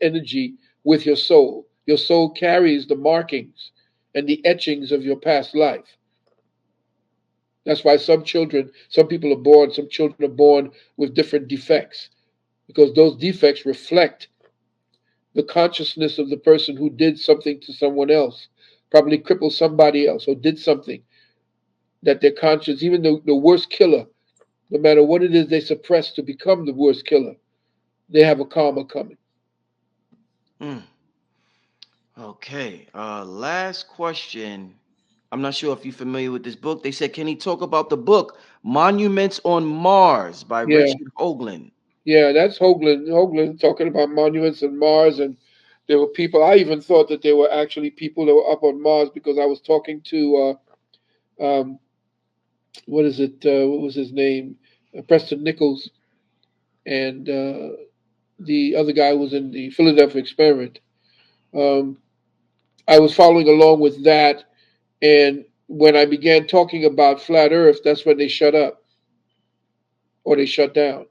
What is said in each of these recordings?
energy with your soul. Your soul carries the markings and the etchings of your past life. That's why some people are born, some children are born with different defects, because those defects reflect the consciousness of the person who did something to someone else, probably crippled somebody else, or did something that their conscience, even the worst killer, no matter what it is they suppress to become the worst killer, they have a karma coming. Mm. Okay. Last question. I'm not sure if you're familiar with this book. They said, can he talk about the book Monuments on Mars by Yeah, Richard Hoagland? yeah, that's Hoagland. Hoagland talking about monuments on Mars, and there were people. I even thought that there were actually people that were up on Mars because I was talking to what is it? What was his name? Preston Nichols, and the other guy was in the Philadelphia Experiment. Um, I was following along with that, and when I began talking about flat Earth, that's when they shut up or they shut down.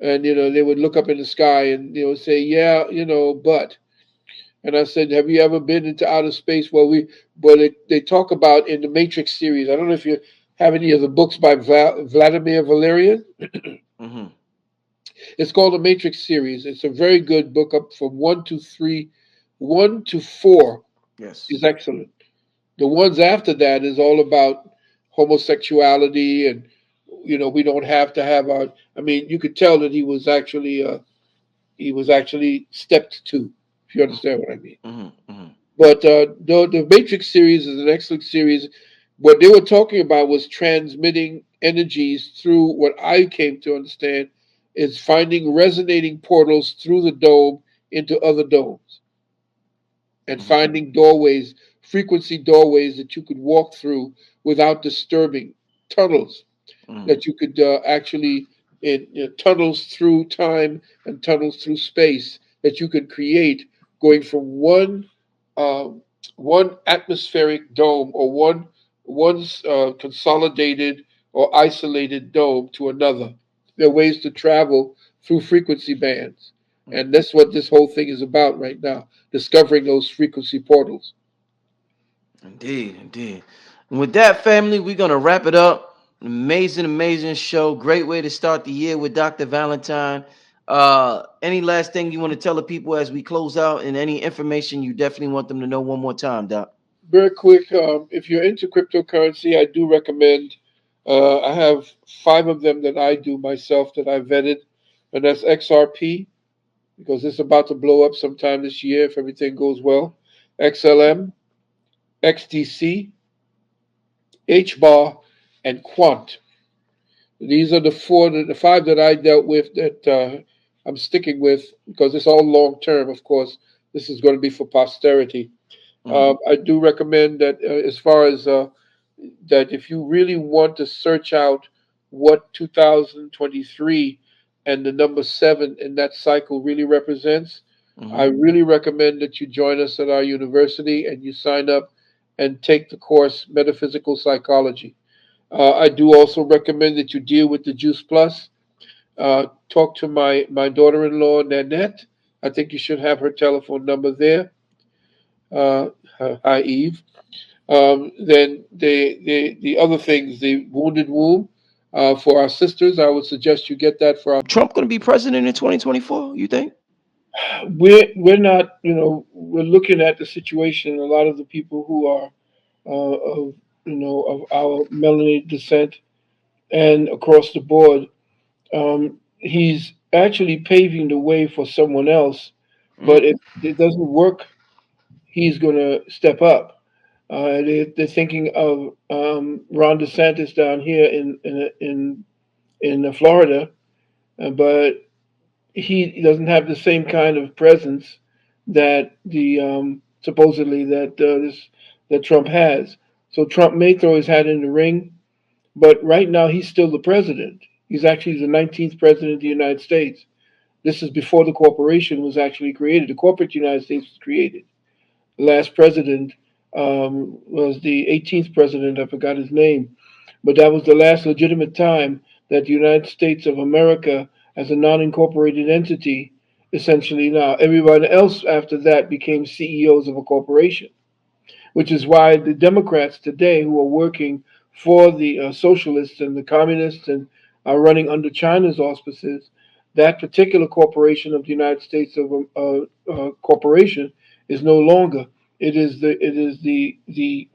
And they would look up in the sky and say, "Yeah, but." And I said, "Have you ever been into outer space?" Well, they talk about in the Matrix series. I don't know if you have any of the books by Vladimir Valerian. Hmm. It's called the Matrix series. It's a very good book, up from 1 to 3, 1 to 4 is Yes. excellent. The ones after that is all about homosexuality, and we don't have to have our. I mean, you could tell that he was actually stepped to, if you understand what I mean. Hmm. Hmm. But the Matrix series is an excellent series. What they were talking about was transmitting energies through what I came to understand is finding resonating portals through the dome into other domes, and Hmm. finding doorways, frequency doorways that you could walk through without disturbing, tunnels Hmm. that you could actually, tunnels through time and tunnels through space that you could create, going from um, one atmospheric dome, or one consolidated or isolated dome to another. There are ways to travel through frequency bands, and that's what this whole thing is about right now, discovering those frequency portals. Indeed, indeed. And with that, family, we're gonna wrap it up. Amazing, amazing show. Great way to start the year with Dr. Valentine. Any last thing you want to tell the people as we close out, and any information you definitely want them to know one more time, Doc? Very quick, if you're into cryptocurrency, I do recommend. I have 5 of them that I do myself that I vetted, and that's XRP, because it's about to blow up sometime this year if everything goes well. XLM, XDC, HBAR, and Quant. These are the 5 that I dealt with that I'm sticking with, because it's all long term. Of course, this is going to be for posterity. Mhm. I do recommend that, as far as that, if you really want to search out what 2023 and the number 7 in that cycle really represents, I Mhm. really recommend that you join us at our university and you sign up and take the course Metaphysical Psychology. I do also recommend that you deal with the Juice Plus. Talk to my daughter-in-law, Nanette. I think you should have her telephone number there. Uh, Hi, Eve. Then the other things, the wounded womb, for our sisters, I would suggest you get that for our. Trump gonna be president in 2024? You think? We're not, we're looking at the situation. A lot of the people who are of of our melanated descent and across the board, he's actually paving the way for someone else. But Mm. if it doesn't work, he's going to step up. They're thinking of Ron DeSantis down here in Florida, but he doesn't have the same kind of presence that the supposedly that Trump has. So Trump may throw his hat in the ring, but right now he's still the president. He's actually the 19th president of the United States. This is before the corporation was actually created. The corporate United States was created. The last president was the 18th president. I forgot his name, but that was the last legitimate time that the United States of America, as a non-incorporated entity, essentially. Now, everyone else after that became CEOs of a corporation, which is why the Democrats today, who are working for the socialists and the communists and are running under China's auspices, that particular corporation of the United States of corporation is no longer. It is the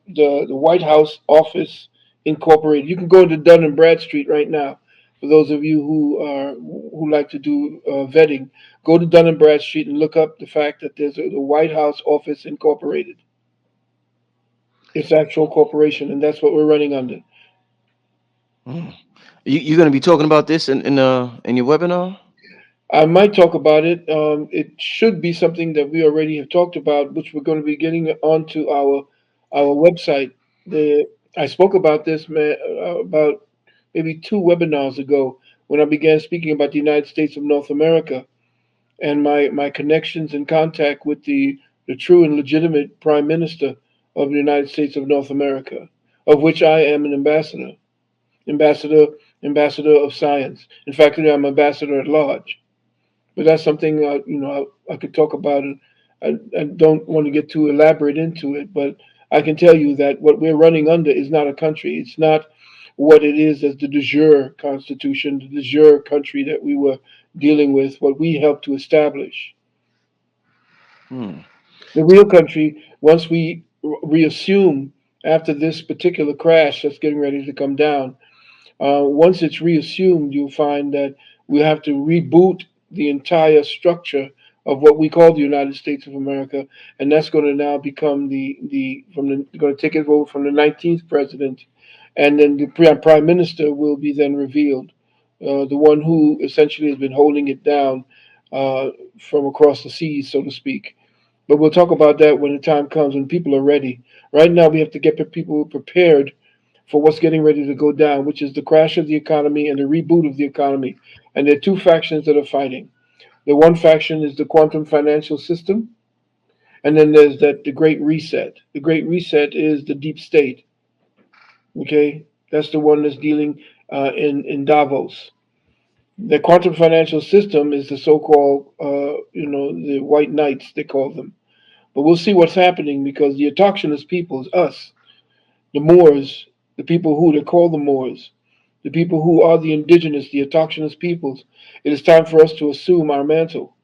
White House Office Incorporated. You can go to Dun and Bradstreet right now. For those of you who like to do vetting, go to Dun and Bradstreet and look up the fact that there's the White House Office Incorporated. It's actual corporation, and that's what we're running under. Mm. You're gonna be talking about this in your webinar? I might talk about it. It should be something that we already have talked about, which we're going to be getting onto our website. The I spoke about this about maybe two webinars ago when I began speaking about the United States of North America and my connections and contact with the true and legitimate Prime Minister of the United States of North America, of which I am an ambassador. ambassador ambassador of science. In fact, I'm ambassador at large. But that's something I could talk about. And I don't want to get too elaborate into it, but I can tell you that what we're running under is not a country. It's not what it is as the de jure constitution, the de jure country that we were dealing with, what we helped to establish. Hmm. The real country, once we reassume after this particular crash that's getting ready to come down, once it's reassumed, you'll find that we have to reboot the entire structure of what we call the United States of America, and that's going to now become going to take it over from the 19th president, and then the prime minister will be then revealed, the one who essentially has been holding it down uh, from across the seas, so to speak. But we'll talk about that when the time comes when people are ready. Right now, we have to get people prepared for what's getting ready to go down, which is the crash of the economy and the reboot of the economy. And there are two factions that are fighting. The one faction is the quantum financial system, and then there's the Great Reset. The Great Reset is the deep state. Okay, that's the one that's dealing in Davos. The quantum financial system is the so-called, the white knights they call them. But we'll see what's happening because the autochthonous peoples, us, the Moors, the people who they call the Moors, the people who are the indigenous, the autochthonous peoples, it is time for us to assume our mantle.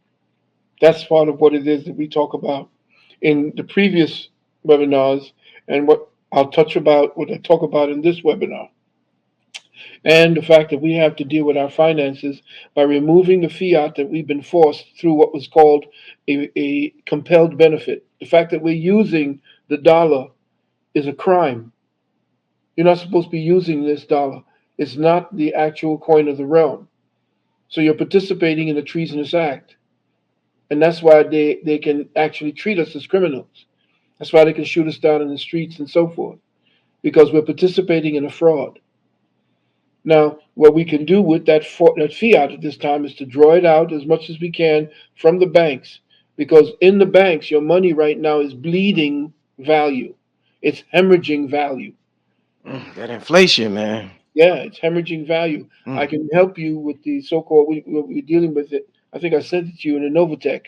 That's part of what it is that we talk about in the previous webinars and what I talk about in this webinar. And the fact that we have to deal with our finances by removing the fiat that we've been forced through what was called a compelled benefit. The fact that we're using the dollar is a crime. You're not supposed to be using this dollar. It's not the actual coin of the realm. So you're participating in a treasonous act. And that's why they can actually treat us as criminals. That's why they can shoot us down in the streets and so forth, because we're participating in a fraud. Now, what we can do with that fiat at this time is to draw it out as much as we can from the banks, because in the banks, your money right now is bleeding value. It's hemorrhaging value. That inflation, man. Yeah, it's hemorrhaging value. I Mm. can help you with the so-called. We're dealing with it. I think I sent it to you in a Novatech.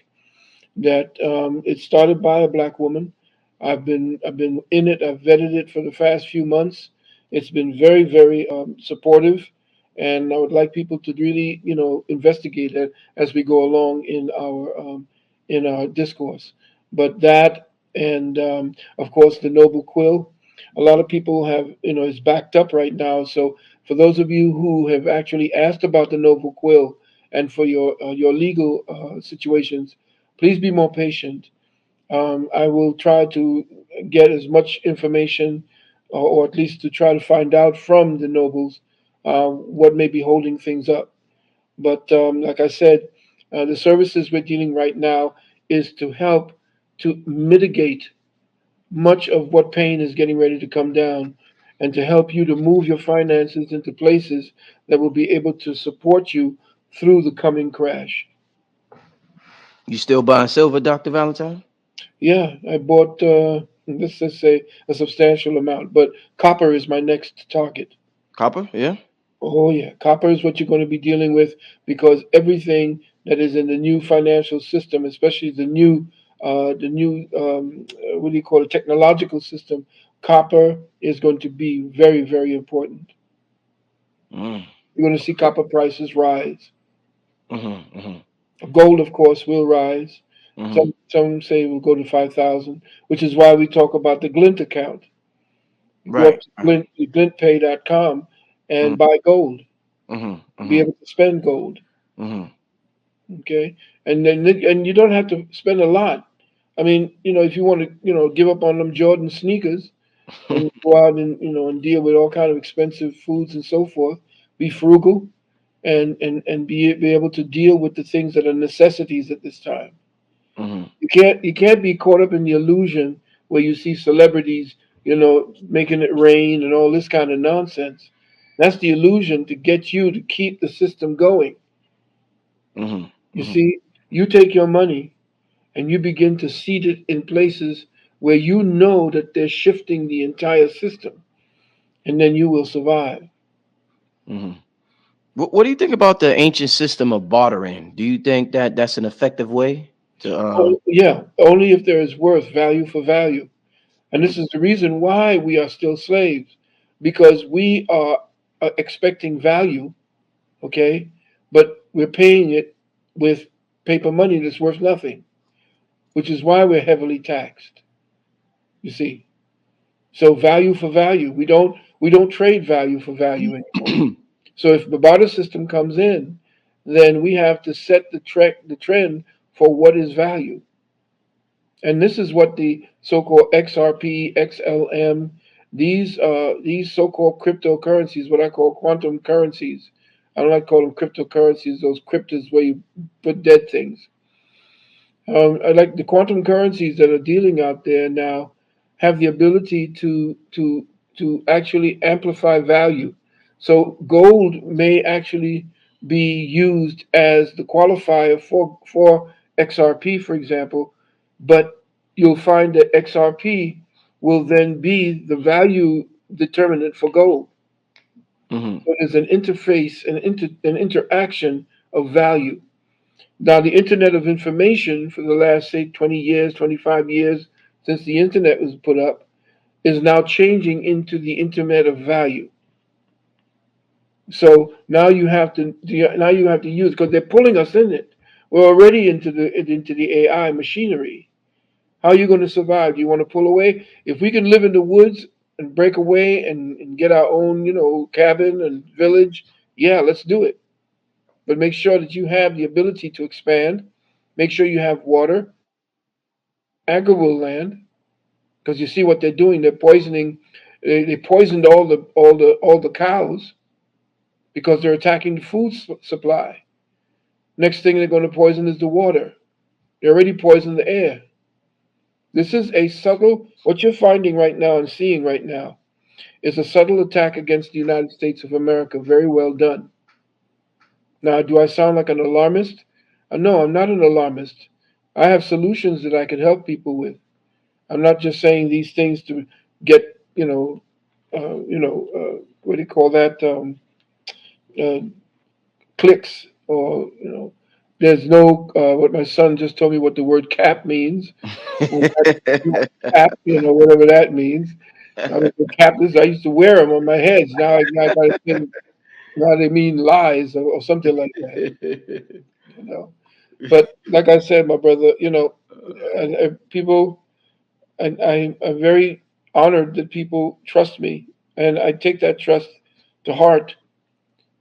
That it started by a black woman. I've been in it. I've vetted it for the past few months. It's been very very supportive, and I would like people to really investigate it as we go along in our discourse. But that and of course the Noble Quill. A lot of people have is backed up right now. So for those of you who have actually asked about the Noble Quill and for your legal situations, please be more patient. I will try to get as much information, or at least to try to find out from the nobles what may be holding things up. But like I said, the services we're dealing right now is to help to mitigate much of what pain is getting ready to come down and to help you to move your finances into places that will be able to support you through the coming crash. You still buying silver, Dr. Valentine? Yeah, I bought, let's just say, a substantial amount, but copper is my next target. Copper? Yeah. Oh, yeah, copper is what you're going to be dealing with because everything that is in the new financial system, especially the new what do you call it, technological system. Copper is going to be very, very important. Mm. You're going to see copper prices rise. Mhm. Mhm. Gold, of course, will rise. Mhm. Some say will go to 5,000, which is why we talk about the Glint account. You go up Right. to Right. glintpay.com and Mhm. buy gold, Mhm. be Mhm. able to spend gold. Mhm. Okay, and you don't have to spend a lot. I mean, if you want to, give up on them Jordan sneakers and go out and and deal with all kind of expensive foods and so forth, be frugal and be able to deal with the things that are necessities at this time. Mhm. You can't be caught up in the illusion where you see celebrities, making it rain and all this kind of nonsense. That's the illusion to get you to keep the system going. Mhm. You Mhm. see, you take your money and you begin to seed it in places where you know that they're shifting the entire system, and then you will survive. Mhm. What do you think about the ancient system of bartering? Do you think that that's an effective way to Oh, yeah, only if there is worth, value for value. And this is the reason why we are still slaves, because we are expecting value, okay, but we're paying it with paper money that's worth nothing, which is why we're heavily taxed. You see, so value for value, we don't trade value for value anymore. So if the barter system comes in, then we have to set the trend for what is value. And this is what the so-called XRP, XLM, these so-called cryptocurrencies, what I call quantum currencies. I don't like to call them cryptocurrencies. Those cryptos where you put dead things. I like the quantum currencies that are dealing out there now have the ability to actually amplify value. So gold may actually be used as the qualifier for XRP, for example, but you'll find that XRP will then be the value determinant for gold. Mhm. So there's an interface, an interaction of value. Now, the Internet of Information for the last, say, 20 years, 25 years since the Internet was put up, is now changing into the Internet of Value. So now you have to use, because they're pulling us in it. We're already into the AI machinery. How are you going to survive? Do you want to pull away? If we can live in the woods and break away and get our own, cabin and village, yeah, let's do it. But make sure that you have the ability to expand. Make sure you have water, agricultural land, because you see what they're doing. They're poisoning. They poisoned all the cows because they're attacking the food supply. Next thing they're going to poison is the water. They already poisoned the air. This is a subtle. What you're finding right now and seeing right now is a subtle attack against the United States of America. Very well done. Now, do I sound like an alarmist? No, I'm not an alarmist. I have solutions that I can help people with. I'm not just saying these things to get, what do you call that? Uh, Clicks, or there's no. What my son just told me what the word cap means. Well, cap, whatever that means. I was a cap. This I used to wear them on my heads. Now I got to think. Now they mean lies, or something like that. You know. But like I said, my brother, and people, and I'm very honored that people trust me, and I take that trust to heart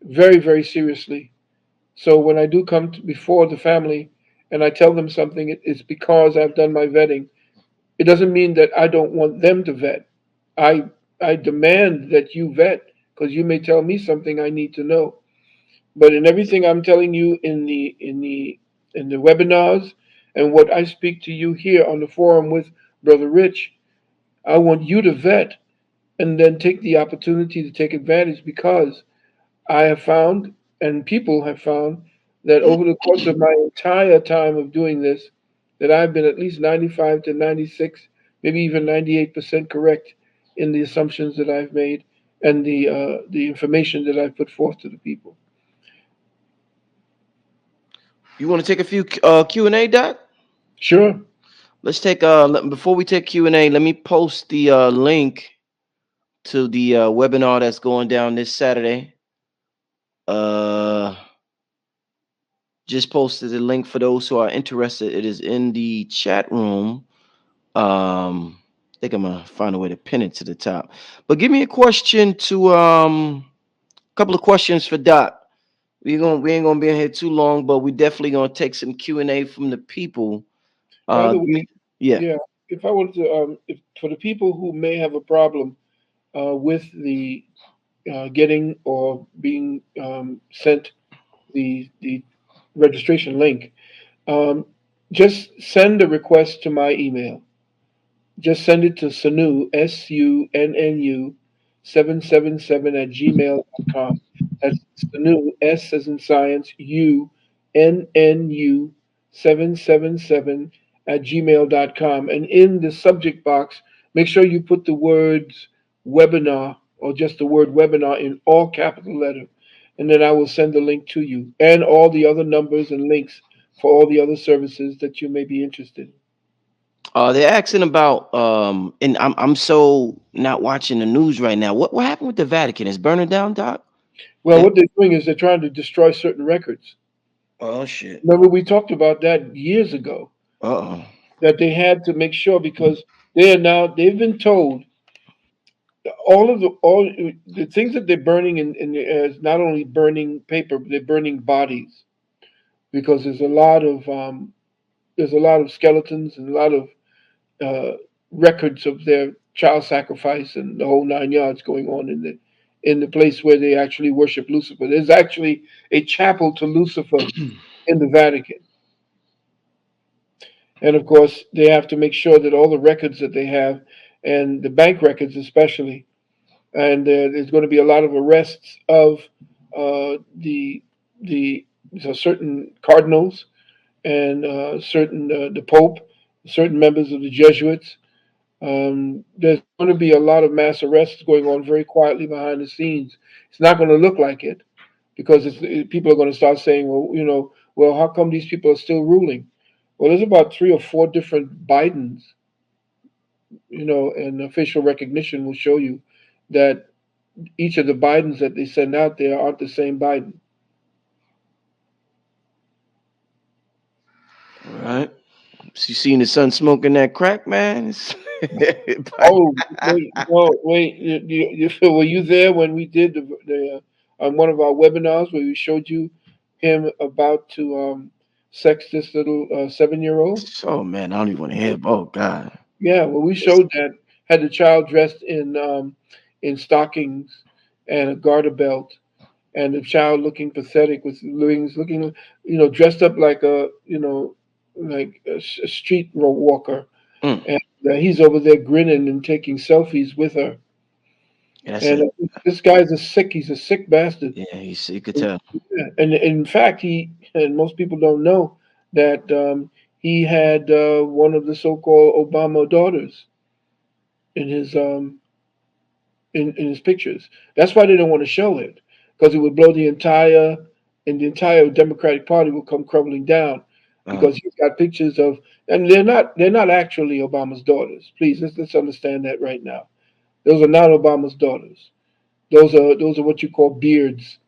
very, very seriously. So when I do come before the family and I tell them something, it's because I've done my vetting. It doesn't mean that I don't want them to vet. I I demand that you vet, because you may tell me something I need to know. But in everything I'm telling you in the webinars and what I speak to you here on the forum with Brother Rich, I want you to vet and then take the opportunity to take advantage, because I have found, and people have found, that over the course of my entire time of doing this, that I've been at least 95 to 96, maybe even 98% correct in the assumptions that I've made and the information that I've put forth to the people. You want to take a few Q&A, Doc? Sure. Let's take before we take Q&A, let me post the link to the webinar that's going down this Saturday. Uh just posted the link for those who are interested. It is in the chat room. I think I'm gonna find a way to pin it to the top. But give me a question to a couple of questions for Doc. We ain't gonna be in here too long, but we definitely gonna take some Q&A from the people. By the Give way, me, yeah. yeah, if I wanted to, if for the people who may have a problem with the getting or being sent the registration link, um, just send a request to my email. Just send it to Sunu, SUNNU 777 at gmail.com. That's Sunu, S as in science, UNNU 777 at gmail.com. And in the subject box, make sure you put the words webinar or just the word webinar in all capital letter. And then I will send the link to you and all the other numbers and links for all the other services that you may be interested in. They're asking about and I'm so not watching the news right now. What happened with the Vatican? Is burning down, Doc? Well, They, what they're doing is they're trying to destroy certain records. oh shit. Remember, we talked about that years ago, Uh-oh. that they had to make sure because they've been told all the things that they're burning is not only burning paper, but they're burning bodies because there's a lot of skeletons and a lot of records of their child sacrifice and the whole nine yards going on in the place where they actually worship Lucifer. There's actually a chapel to Lucifer in the Vatican. And of course, they have to make sure that all the records that they have, and the bank records especially, and there's going to be a lot of arrests of the so certain cardinals and certain the Pope, certain members of the Jesuits. There's going to be a lot of mass arrests going on very quietly behind the scenes. It's not going to look like it because people are going to start saying, well, well, how come these people are still ruling? Well, there's about three or four different Bidens, and official recognition will show you that each of the Bidens that they send out there aren't the same Biden. All right. So you seen the son smoking that crack, man? Oh, wait, no, wait. Were you there when we did on one of our webinars where we showed you him about to sex this little 7-year-old? Oh man, I don't even want to hear. Oh God. Yeah, well, we showed that had the child dressed in stockings and a garter belt, and the child looking pathetic with wings, looking dressed up like like a street walker, Mm. and he's over there grinning and taking selfies with her. Yeah, that's And it. this guy's he's a sick bastard. Yeah, you could tell. And in fact, and most people don't know that he had one of the so-called Obama daughters in his in his pictures. That's why they don't want to show it because it would blow the entire Democratic Party will come crumbling down Uh, because he's got pictures of, and they're not actually Obama's daughters. Please, let's understand that right now. Those are not Obama's daughters. Those are what you call beards,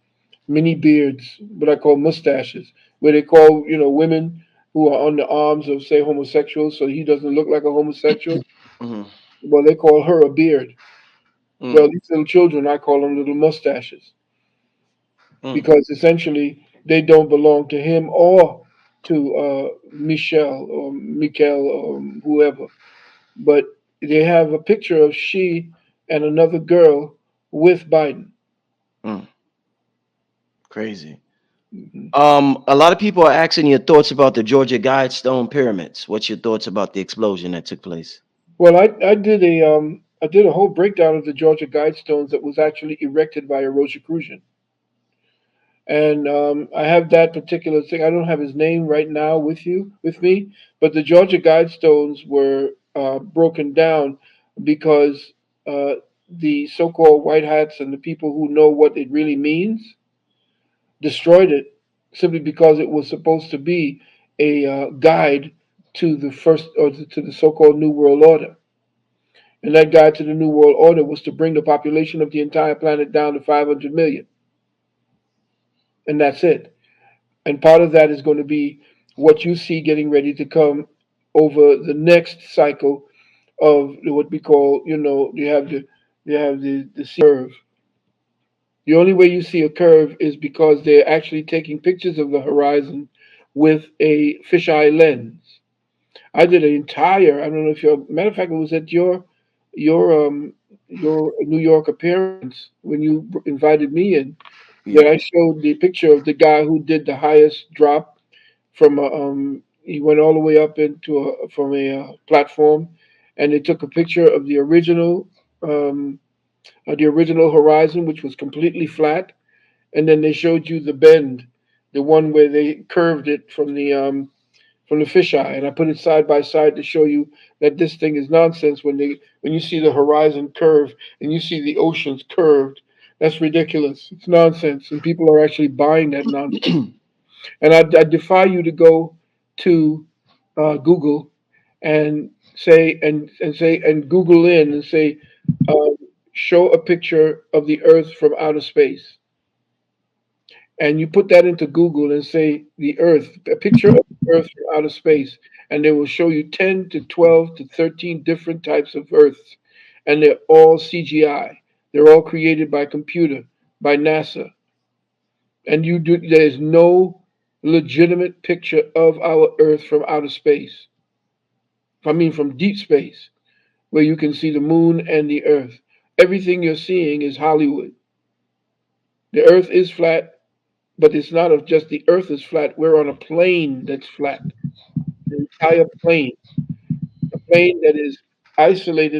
mini beards, what I call mustaches, where they call women who are on the arms of say homosexuals, so he doesn't look like a homosexual. mhm, Well, they call her a beard. mm, Well, these little children, I call them little mustaches mm, because essentially they don't belong to him or to Michelle or Mikel or whoever. But they have a picture of she and another girl with Biden. mm. Crazy. Mhm. A lot of people are asking your thoughts about the Georgia Guidestone pyramids. What's your thoughts about the explosion that took place? Well, I did a whole breakdown of the Georgia Guidestones that was actually erected by a Rosicrucian. And I have that particular thing. I don't have his name right now with me, but the Georgia Guidestones were broken down because uh, the so-called white hats and the people who know what it really means destroyed it simply because it was supposed to be a guide to the first or to the so-called New World Order. And that guide to the New World Order was to bring the population of the entire planet down to 500 million, and that's it. And part of that is going to be what you see getting ready to come over the next cycle of what we call, you have the curve. The only way you see a curve is because they're actually taking pictures of the horizon with a fisheye lens. I did an entire, I don't know if you're, matter of fact, it was at your your New York appearance when you invited me in, that Yeah. I showed the picture of the guy who did the highest drop from a, he went all the way up into a, from a platform, and they took a picture of um, the original horizon, which was completely flat, and then they showed you the bend, the one where they curved it from the fisheye, and I put it side by side to show you that this thing is nonsense. When you see the horizon curve and you see the oceans curved, that's ridiculous. It's nonsense, and people are actually buying that nonsense. And I defy you to go to Google and say and Google in and say, um, show a picture of the Earth from outer space, and you put that into Google and say the Earth, a picture of the Earth from outer space, and they will show you 10 to 12 to 13 different types of Earths, and they're all CGI. They're all created by computer, by NASA, and there's no legitimate picture of our Earth from outer space. I mean, from deep space, where you can see the moon and the Earth. Everything you're seeing is Hollywood. The Earth is flat, but it's not of just the Earth is flat. We're on a plane that's flat, the entire plane, a plane that is isolated